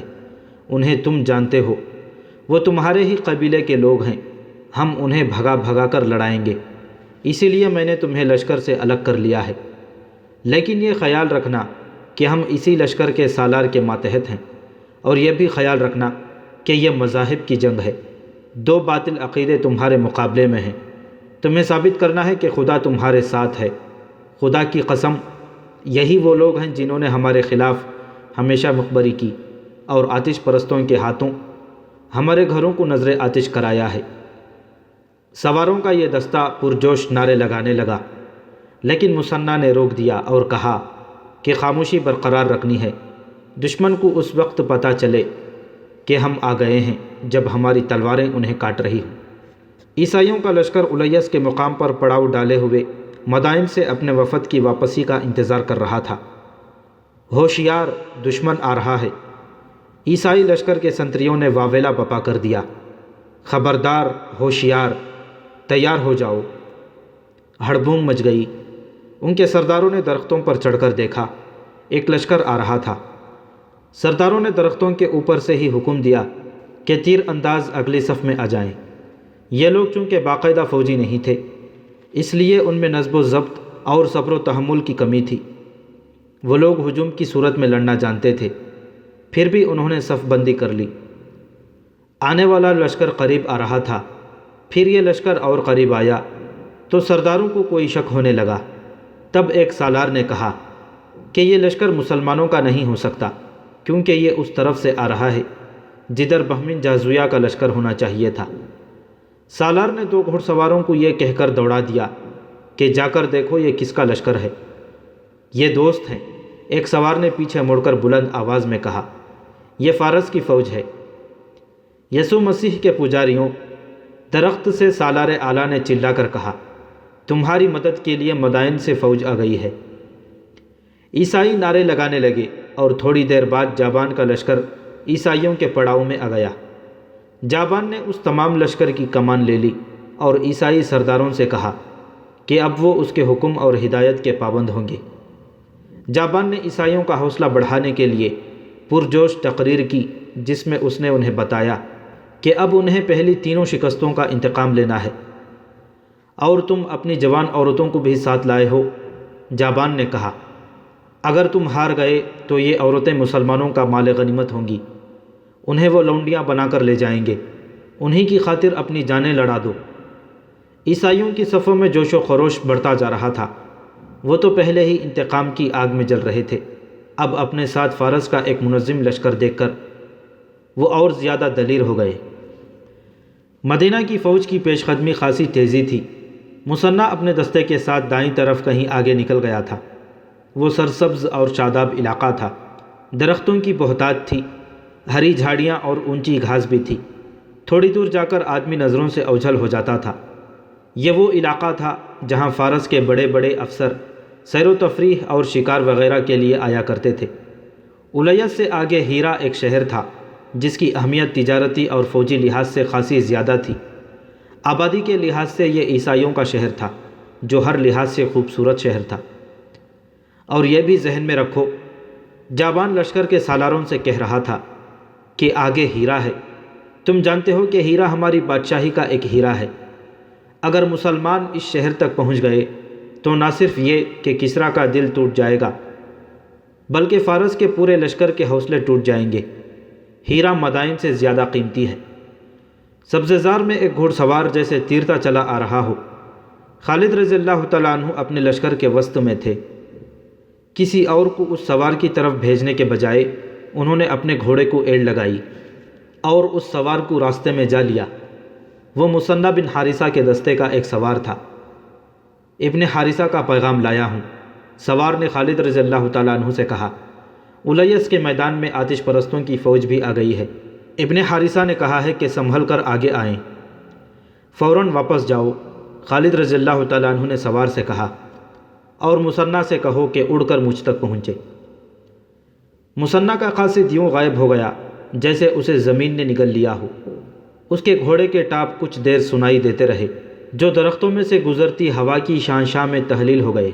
[SPEAKER 1] انہیں تم جانتے ہو، وہ تمہارے ہی قبیلے کے لوگ ہیں۔ ہم انہیں بھگا بھگا کر لڑائیں گے، اسی لیے میں نے تمہیں لشکر سے الگ کر لیا ہے۔ لیکن یہ خیال رکھنا کہ ہم اسی لشکر کے سالار کے ماتحت ہیں، اور یہ بھی خیال رکھنا کہ یہ مذاہب کی جنگ ہے۔ دو باطل عقیدے تمہارے مقابلے میں ہیں۔ تمہیں ثابت کرنا ہے کہ خدا تمہارے ساتھ ہے۔ خدا کی قسم، یہی وہ لوگ ہیں جنہوں نے ہمارے خلاف ہمیشہ مخبری کی اور آتش پرستوں کے ہاتھوں ہمارے گھروں کو نذر آتش کرایا ہے۔ سواروں کا یہ دستہ پرجوش نعرے لگانے لگا، لیکن مثنیٰ نے روک دیا اور کہا کہ خاموشی برقرار رکھنی ہے۔ دشمن کو اس وقت پتہ چلے کہ ہم آ گئے ہیں جب ہماری تلواریں انہیں کاٹ رہی ہوں۔ عیسائیوں کا لشکر الیس کے مقام پر پڑاؤ ڈالے ہوئے مدائن سے اپنے وفد کی واپسی کا انتظار کر رہا تھا۔ ہوشیار، دشمن آ رہا ہے۔ عیسائی لشکر کے سنتریوں نے واویلا بپا کر دیا، خبردار، ہوشیار، تیار ہو جاؤ۔ ہڑبونگ مچ گئی۔ ان کے سرداروں نے درختوں پر چڑھ کر دیکھا، ایک لشکر آ رہا تھا۔ سرداروں نے درختوں کے اوپر سے ہی حکم دیا کہ تیر انداز اگلی صف میں آ جائیں۔ یہ لوگ چونکہ باقاعدہ فوجی نہیں تھے، اس لیے ان میں نظم و ضبط اور صبر و تحمل کی کمی تھی۔ وہ لوگ ہجوم کی صورت میں لڑنا جانتے تھے، پھر بھی انہوں نے صف بندی کر لی۔ آنے والا لشکر قریب آ رہا تھا، پھر یہ لشکر اور قریب آیا تو سرداروں کو کوئی شک ہونے لگا۔ تب ایک سالار نے کہا کہ یہ لشکر مسلمانوں کا نہیں ہو سکتا، کیونکہ یہ اس طرف سے آ رہا ہے جدھر بہمن جازویہ کا لشکر ہونا چاہیے تھا۔ سالار نے دو گھڑ سواروں کو یہ کہہ کر دوڑا دیا کہ جا کر دیکھو یہ کس کا لشکر ہے۔ یہ دوست ہیں، ایک سوار نے پیچھے مڑ کر بلند آواز میں کہا، یہ فارس کی فوج ہے۔ یسوع مسیح کے پجاریوں، درخت سے سالار اعلیٰ نے چلا کر کہا، تمہاری مدد کے لیے مدائن سے فوج آ گئی ہے۔ عیسائی نعرے لگانے لگے اور تھوڑی دیر بعد جابان کا لشکر عیسائیوں کے پڑاؤ میں آ گیا۔ جابان نے اس تمام لشکر کی کمان لے لی اور عیسائی سرداروں سے کہا کہ اب وہ اس کے حکم اور ہدایت کے پابند ہوں گے۔ جابان نے عیسائیوں کا حوصلہ بڑھانے کے لیے پرجوش تقریر کی، جس میں اس نے انہیں بتایا کہ اب انہیں پہلی تینوں شکستوں کا انتقام لینا ہے، اور تم اپنی جوان عورتوں کو بھی ساتھ لائے ہو۔ جابان نے کہا، اگر تم ہار گئے تو یہ عورتیں مسلمانوں کا مال غنیمت ہوں گی، انہیں وہ لونڈیاں بنا کر لے جائیں گے، انہی کی خاطر اپنی جانیں لڑا دو۔ عیسائیوں کی صفوں میں جوش و خروش بڑھتا جا رہا تھا، وہ تو پہلے ہی انتقام کی آگ میں جل رہے تھے، اب اپنے ساتھ فارس کا ایک منظم لشکر دیکھ کر وہ اور زیادہ دلیر ہو گئے۔ مدینہ کی فوج کی پیش قدمی خاصی تیزی تھی۔ مثنیٰ اپنے دستے کے ساتھ دائیں طرف کہیں آگے نکل گیا تھا۔ وہ سرسبز اور شاداب علاقہ تھا، درختوں کی بہتات تھی، ہری جھاڑیاں اور اونچی گھاس بھی تھی، تھوڑی دور جا کر آدمی نظروں سے اوجھل ہو جاتا تھا۔ یہ وہ علاقہ تھا جہاں فارس کے بڑے بڑے افسر سیر و تفریح اور شکار وغیرہ کے لیے آیا کرتے تھے۔ الیس سے آگے ہیرا ایک شہر تھا جس کی اہمیت تجارتی اور فوجی لحاظ سے خاصی زیادہ تھی۔ آبادی کے لحاظ سے یہ عیسائیوں کا شہر تھا، جو ہر لحاظ سے خوبصورت شہر تھا۔ اور یہ بھی ذہن میں رکھو، جابان لشکر کے سالاروں سے کہہ رہا تھا کہ آگے ہیرا ہے، تم جانتے ہو کہ ہیرا ہماری بادشاہی کا ایک ہیرا ہے۔ اگر مسلمان اس شہر تک پہنچ گئے تو نہ صرف یہ کہ کسریٰ کا دل ٹوٹ جائے گا، بلکہ فارس کے پورے لشکر کے حوصلے ٹوٹ جائیں گے۔ ہیرا مدائن سے زیادہ قیمتی ہے۔ سبززار میں ایک گھوڑ سوار جیسے تیرتا چلا آ رہا ہو۔ خالد رضی اللہ تعالیٰ عنہ اپنے لشکر کے وسط میں تھے۔ کسی اور کو اس سوار کی طرف بھیجنے کے بجائے انہوں نے اپنے گھوڑے کو ایڑ لگائی اور اس سوار کو راستے میں جا لیا۔ وہ مثنیٰ بن حارثہ کے دستے کا ایک سوار تھا۔ ابن حارثہ کا پیغام لایا ہوں۔ سوار نے خالد رضی اللہ تعالیٰ عنہ سے کہا، الیس کے میدان میں آتش پرستوں کی فوج بھی آ گئی ہے۔ ابن حارثہ نے کہا ہے کہ سنبھل کر آگے آئیں، فوراً واپس جاؤ۔ خالد رضی اللہ تعالیٰ عنہ نے سوار سے کہا، اور مثنیٰ سے کہو کہ اڑ کر مجھ تک پہنچے۔ مثنیٰ کا قاصد یوں غائب ہو گیا جیسے اسے زمین نے نگل لیا ہو۔ اس کے گھوڑے کے ٹاپ کچھ دیر سنائی دیتے رہے، جو درختوں میں سے گزرتی ہوا کی شان میں تحلیل ہو گئے۔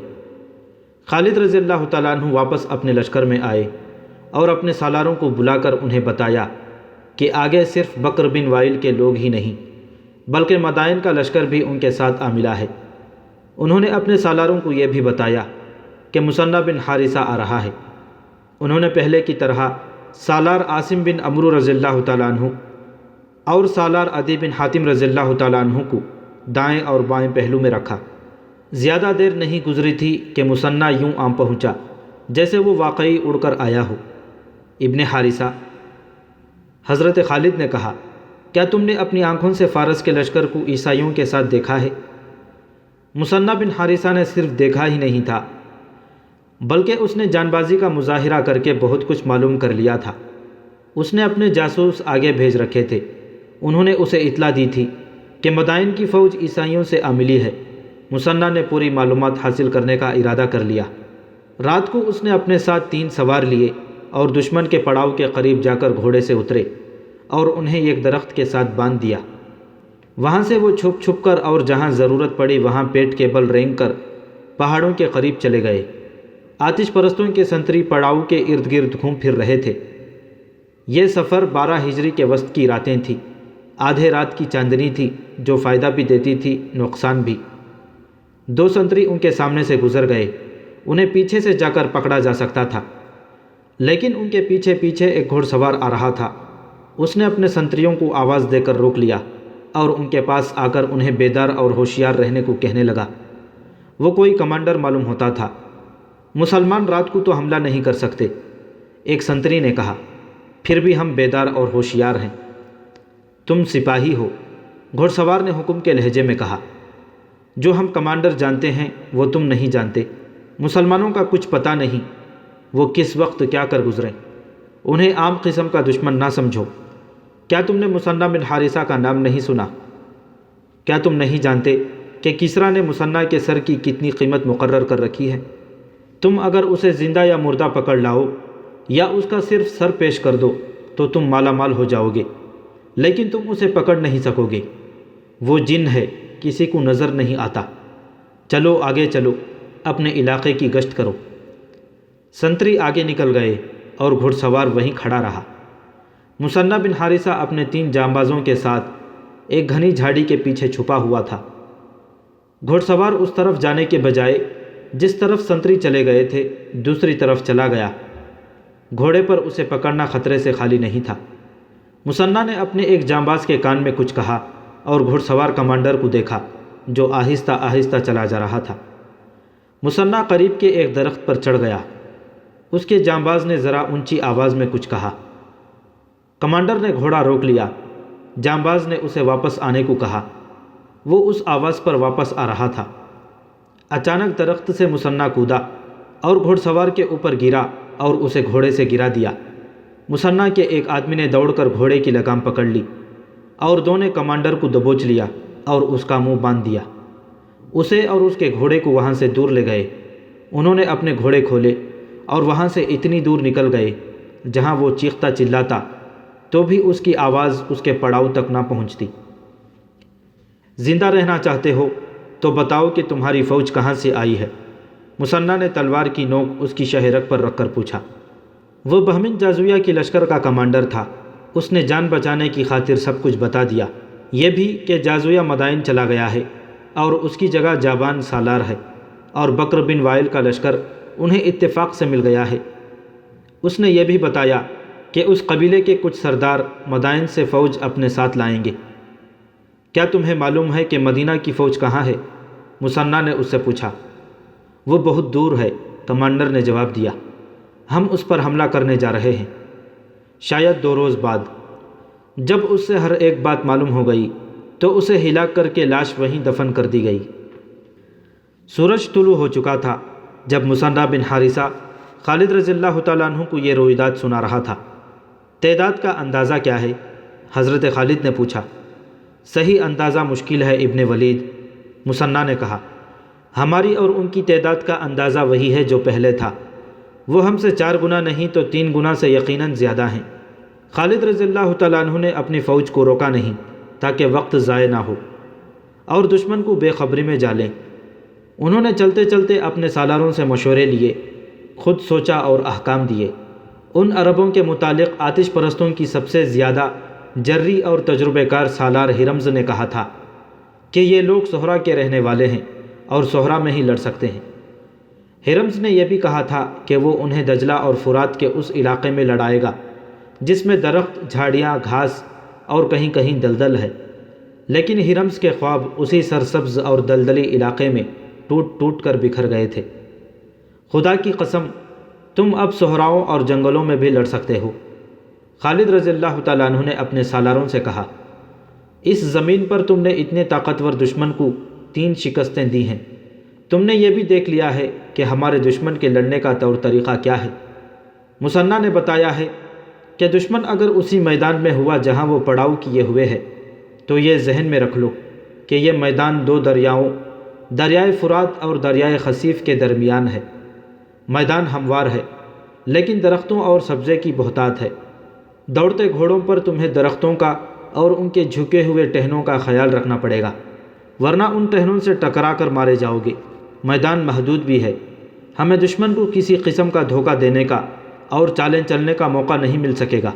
[SPEAKER 1] خالد رضی اللہ تعالیٰ عنہ واپس اپنے لشکر میں آئے اور اپنے سالاروں کو بلا کر انہیں بتایا کہ آگے صرف بکر بن وائل کے لوگ ہی نہیں بلکہ مدائن کا لشکر بھی ان کے ساتھ آ ملا ہے۔ انہوں نے اپنے سالاروں کو یہ بھی بتایا کہ مثنیٰ بن حارثہ آ رہا ہے۔ انہوں نے پہلے کی طرح سالار عاصم بن عمرو رضی اللہ تعالیٰ عنہ اور سالار عدی بن حاتم رضی اللہ تعالیٰ عنہ کو دائیں اور بائیں پہلو میں رکھا۔ زیادہ دیر نہیں گزری تھی کہ مثنیٰ یوں آ پہنچا جیسے وہ واقعی اڑ کر آیا ہو۔ ابن حارثہ، حضرت خالد نے کہا، کیا تم نے اپنی آنکھوں سے فارس کے لشکر کو عیسائیوں کے ساتھ دیکھا ہے؟ مثنیٰ بن حارثہ نے صرف دیکھا ہی نہیں تھا بلکہ اس نے جان بازی کا مظاہرہ کر کے بہت کچھ معلوم کر لیا تھا۔ اس نے اپنے جاسوس آگے بھیج رکھے تھے، انہوں نے اسے اطلاع دی تھی کہ مدائن کی فوج عیسائیوں سے آ ملی ہے۔ مثنیٰ نے پوری معلومات حاصل کرنے کا ارادہ کر لیا۔ رات کو اس نے اپنے ساتھ 3 سوار لیے اور دشمن کے پڑاؤ کے قریب جا کر گھوڑے سے اترے اور انہیں ایک درخت کے ساتھ باندھ دیا۔ وہاں سے وہ چھپ چھپ کر اور جہاں ضرورت پڑی وہاں پیٹ کے بل رینگ کر پہاڑوں کے قریب چلے گئے۔ آتش پرستوں کے سنتری پڑاؤ کے ارد گرد گھوم پھر رہے تھے۔ یہ سفر 12 ہجری کے وسط کی راتیں تھیں۔ آدھے رات کی چاندنی تھی جو فائدہ بھی دیتی تھی نقصان بھی۔ 2 سنتری ان کے سامنے سے گزر گئے، انہیں پیچھے سے جا کر پکڑا جا سکتا تھا، لیکن ان کے پیچھے پیچھے ایک گھوڑ سوار آ رہا تھا۔ اس نے اپنے سنتریوں کو آواز دے کر روک لیا اور ان کے پاس آ کر انہیں بیدار اور ہوشیار رہنے کو کہنے لگا۔ وہ کوئی کمانڈر معلوم ہوتا تھا۔ مسلمان رات کو تو حملہ نہیں کر سکتے، ایک سنتری نے کہا، پھر بھی ہم بیدار اور ہوشیار ہیں۔ تم سپاہی ہو، گھوڑ سوار نے حکم کے لہجے میں کہا۔ جو ہم کمانڈر جانتے ہیں وہ تم نہیں جانتے۔ مسلمانوں کا کچھ پتہ نہیں، وہ کس وقت کیا کر گزریں، انہیں عام قسم کا دشمن نہ سمجھو۔ کیا تم نے مثنیٰ بن حارثہ کا نام نہیں سنا؟ کیا تم نہیں جانتے کہ کسریٰ نے مثنیٰ کے سر کی کتنی قیمت مقرر کر رکھی ہے؟ تم اگر اسے زندہ یا مردہ پکڑ لاؤ یا اس کا صرف سر پیش کر دو تو تم مالا مال ہو جاؤ گے، لیکن تم اسے پکڑ نہیں سکو گے۔ وہ جن ہے، کسی کو نظر نہیں آتا۔ چلو آگے چلو، اپنے علاقے کی گشت کرو۔ سنتری آگے نکل گئے اور گھڑ سوار وہیں کھڑا رہا۔ مصنع بن حارثہ اپنے 3 جانبازوں کے ساتھ ایک گھنی جھاڑی کے پیچھے چھپا ہوا تھا۔ گھوڑ سوار اس طرف جانے کے بجائے جس طرف سنتری چلے گئے تھے دوسری طرف چلا گیا۔ گھوڑے پر اسے پکڑنا خطرے سے خالی نہیں تھا۔ مصنع نے اپنے ایک جانباز کے کان میں کچھ کہا اور گھوڑ سوار کمانڈر کو دیکھا جو آہستہ آہستہ چلا جا رہا تھا۔ مصنع قریب کے ایک درخت پر چڑھ گیا۔ اس کے جانباز نے ذرا اونچی آواز میں کچھ کہا۔ کمانڈر نے گھوڑا روک لیا۔ جانباز نے اسے واپس آنے کو کہا۔ وہ اس آواز پر واپس آ رہا تھا۔ اچانک درخت سے مصنع کودا اور گھوڑ سوار کے اوپر گرا اور اسے گھوڑے سے گرا دیا۔ مصنع کے ایک آدمی نے دوڑ کر گھوڑے کی لگام پکڑ لی اور 2 نے کمانڈر کو دبوچ لیا اور اس کا منہ باندھ دیا۔ اسے اور اس کے گھوڑے کو وہاں سے دور لے گئے۔ انہوں نے اپنے گھوڑے کھولے اور وہاں سے اتنی دور نکل گئے جہاں وہ چیختا چلاتا تو بھی اس کی آواز اس کے پڑاؤ تک نہ پہنچتی۔ زندہ رہنا چاہتے ہو تو بتاؤ کہ تمہاری فوج کہاں سے آئی ہے؟ مصنع نے تلوار کی نوک اس کی شہرک پر رکھ کر پوچھا۔ وہ بہمن جازویہ کی لشکر کا کمانڈر تھا۔ اس نے جان بچانے کی خاطر سب کچھ بتا دیا، یہ بھی کہ جازویہ مدائن چلا گیا ہے اور اس کی جگہ جابان سالار ہے اور بکر بن وائل کا لشکر انہیں اتفاق سے مل گیا ہے۔ اس نے یہ بھی بتایا کہ اس قبیلے کے کچھ سردار مدائن سے فوج اپنے ساتھ لائیں گے۔ کیا تمہیں معلوم ہے کہ مدینہ کی فوج کہاں ہے؟ مصنع نے اس سے پوچھا۔ وہ بہت دور ہے، کمانڈر نے جواب دیا۔ ہم اس پر حملہ کرنے جا رہے ہیں، شاید 2 روز بعد۔ جب اس سے ہر ایک بات معلوم ہو گئی تو اسے ہلاک کر کے لاش وہیں دفن کر دی گئی۔ سورج طلوع ہو چکا تھا جب مصنع بن حارثہ خالد رضی اللہ تعالیٰ عنہ کو یہ رویداد سنا رہا تھا۔ تعداد کا اندازہ کیا ہے؟ حضرت خالد نے پوچھا۔ صحیح اندازہ مشکل ہے ابن ولید، مصنع نے کہا۔ ہماری اور ان کی تعداد کا اندازہ وہی ہے جو پہلے تھا۔ وہ ہم سے 4 گنا نہیں تو 3 گنا سے یقیناً زیادہ ہیں۔ خالد رضی اللہ تعالیٰ عنہ نے اپنی فوج کو روکا نہیں تاکہ وقت ضائع نہ ہو اور دشمن کو بے خبری میں ڈالیں۔ انہوں نے چلتے چلتے اپنے سالاروں سے مشورے لیے، خود سوچا اور احکام دیے۔ ان عربوں کے متعلق آتش پرستوں کی سب سے زیادہ جری اور تجربہ کار سالار ہرمز نے کہا تھا کہ یہ لوگ صحرا کے رہنے والے ہیں اور صحرا میں ہی لڑ سکتے ہیں۔ ہرمز نے یہ بھی کہا تھا کہ وہ انہیں دجلہ اور فرات کے اس علاقے میں لڑائے گا جس میں درخت، جھاڑیاں، گھاس اور کہیں کہیں دلدل ہے۔ لیکن ہرمز کے خواب اسی سرسبز اور دلدلی علاقے میں ٹوٹ ٹوٹ کر بکھر گئے تھے۔ خدا کی قسم، تم اب صحراؤں اور جنگلوں میں بھی لڑ سکتے ہو۔ خالد رضی اللہ تعالیٰ عنہ نے اپنے سالاروں سے کہا، اس زمین پر تم نے اتنے طاقتور دشمن کو 3 شکستیں دی ہیں۔ تم نے یہ بھی دیکھ لیا ہے کہ ہمارے دشمن کے لڑنے کا طور طریقہ کیا ہے۔ مصنع نے بتایا ہے کہ دشمن اگر اسی میدان میں ہوا جہاں وہ پڑاؤ کیے ہوئے ہے تو یہ ذہن میں رکھ لو کہ یہ میدان 2 دریاؤں، دریائے فرات اور دریائے خصیف کے درمیان ہے۔ میدان ہموار ہے لیکن درختوں اور سبزے کی بہتات ہے۔ دوڑتے گھوڑوں پر تمہیں درختوں کا اور ان کے جھکے ہوئے ٹہنوں کا خیال رکھنا پڑے گا، ورنہ ان ٹہنوں سے ٹکرا کر مارے جاؤ گے۔ میدان محدود بھی ہے، ہمیں دشمن کو کسی قسم کا دھوکہ دینے کا اور چالیں چلنے کا موقع نہیں مل سکے گا۔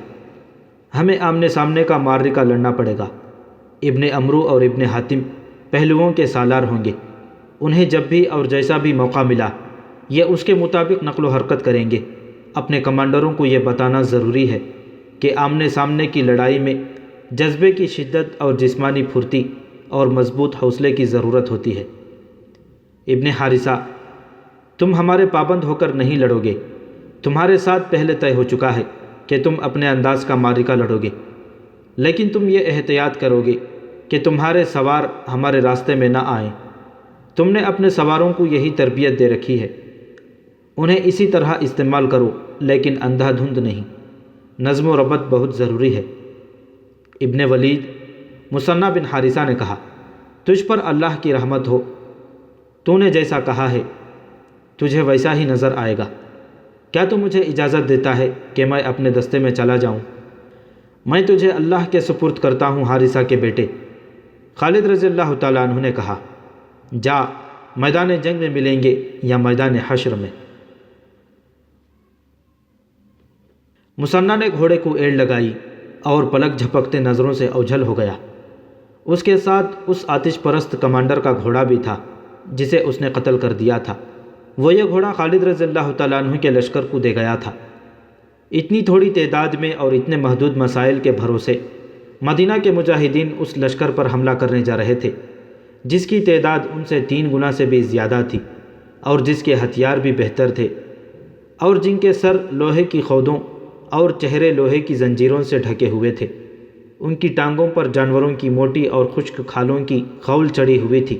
[SPEAKER 1] ہمیں آمنے سامنے کا معرکہ لڑنا پڑے گا۔ ابن عمرو اور ابن حاتم پہلوؤں کے سالار ہوں گے، انہیں جب بھی اور جیسا بھی موقع ملا یہ اس کے مطابق نقل و حرکت کریں گے۔ اپنے کمانڈروں کو یہ بتانا ضروری ہے کہ آمنے سامنے کی لڑائی میں جذبے کی شدت اور جسمانی پھرتی اور مضبوط حوصلے کی ضرورت ہوتی ہے۔ ابن حارثہ، تم ہمارے پابند ہو کر نہیں لڑو گے۔ تمہارے ساتھ پہلے طے ہو چکا ہے کہ تم اپنے انداز کا معرکہ لڑو گے، لیکن تم یہ احتیاط کرو گے کہ تمہارے سوار ہمارے راستے میں نہ آئیں۔ تم نے اپنے سواروں کو یہی تربیت دے رکھی ہے، انہیں اسی طرح استعمال کرو لیکن اندھا دھند نہیں۔ نظم و ربط بہت ضروری ہے۔ ابن ولید، مصنع بن حارثہ نے کہا، تجھ پر اللہ کی رحمت ہو، تو نے جیسا کہا ہے تجھے ویسا ہی نظر آئے گا۔ کیا تو مجھے اجازت دیتا ہے کہ میں اپنے دستے میں چلا جاؤں؟ میں تجھے اللہ کے سپرد کرتا ہوں حارثہ کے بیٹے۔ خالد رضی اللہ تعالیٰ عنہ نے کہا، جا، میدان جنگ میں ملیں گے یا میدان حشر میں۔ مصنع نے گھوڑے کو ایڑ لگائی اور پلک جھپکتے نظروں سے اوجھل ہو گیا۔ اس کے ساتھ اس آتش پرست کمانڈر کا گھوڑا بھی تھا جسے اس نے قتل کر دیا تھا۔ وہ یہ گھوڑا خالد رضی اللہ تعالیٰ عنہ کے لشکر کو دے گیا تھا۔ اتنی تھوڑی تعداد میں اور اتنے محدود مسائل کے بھروسے مدینہ کے مجاہدین اس لشکر پر حملہ کرنے جا رہے تھے جس کی تعداد ان سے 3 گنا سے بھی زیادہ تھی، اور جس کے ہتھیار بھی بہتر تھے، اور جن کے سر لوہے کی خودوں اور چہرے لوہے کی زنجیروں سے ڈھکے ہوئے تھے۔ ان کی ٹانگوں پر جانوروں کی موٹی اور خشک کھالوں کی خول چڑھی ہوئی تھی۔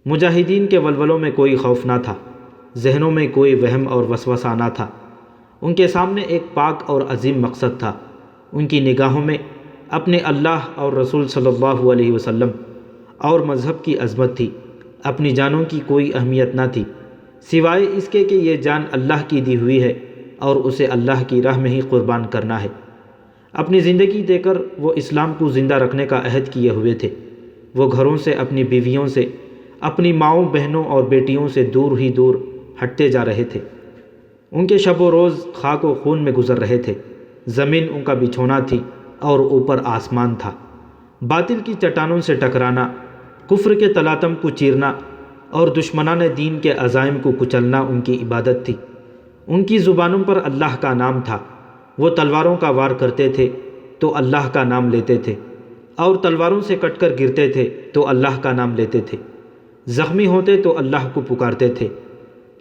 [SPEAKER 1] مجاہدین کے ولولوں میں کوئی خوف نہ تھا، ذہنوں میں کوئی وہم اور وسوسہ نہ تھا۔ ان کے سامنے ایک پاک اور عظیم مقصد تھا۔ ان کی نگاہوں میں اپنے اللہ اور رسول صلی اللہ علیہ وسلم اور مذہب کی عظمت تھی۔ اپنی جانوں کی کوئی اہمیت نہ تھی سوائے اس کے کہ یہ جان اللہ کی دی ہوئی ہے اور اسے اللہ کی راہ میں ہی قربان کرنا ہے۔ اپنی زندگی دے کر وہ اسلام کو زندہ رکھنے کا عہد کیے ہوئے تھے۔ وہ گھروں سے، اپنی بیویوں سے، اپنی ماؤں، بہنوں اور بیٹیوں سے دور ہی دور ہٹتے جا رہے تھے۔ ان کے شب و روز خاک و خون میں گزر رہے تھے۔ زمین ان کا بچھونا تھی اور اوپر آسمان تھا۔ باطل کی چٹانوں سے ٹکرانا، کفر کے تلاتم کو چیرنا اور دشمنان دین کے عزائم کو کچلنا ان کی عبادت تھی۔ ان کی زبانوں پر اللہ کا نام تھا۔ وہ تلواروں کا وار کرتے تھے تو اللہ کا نام لیتے تھے، اور تلواروں سے کٹ کر گرتے تھے تو اللہ کا نام لیتے تھے۔ زخمی ہوتے تو اللہ کو پکارتے تھے۔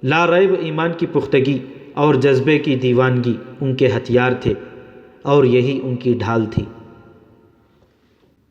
[SPEAKER 1] لا ریب ایمان کی پختگی اور جذبے کی دیوانگی ان کے ہتھیار تھے، اور یہی ان کی ڈھال تھی۔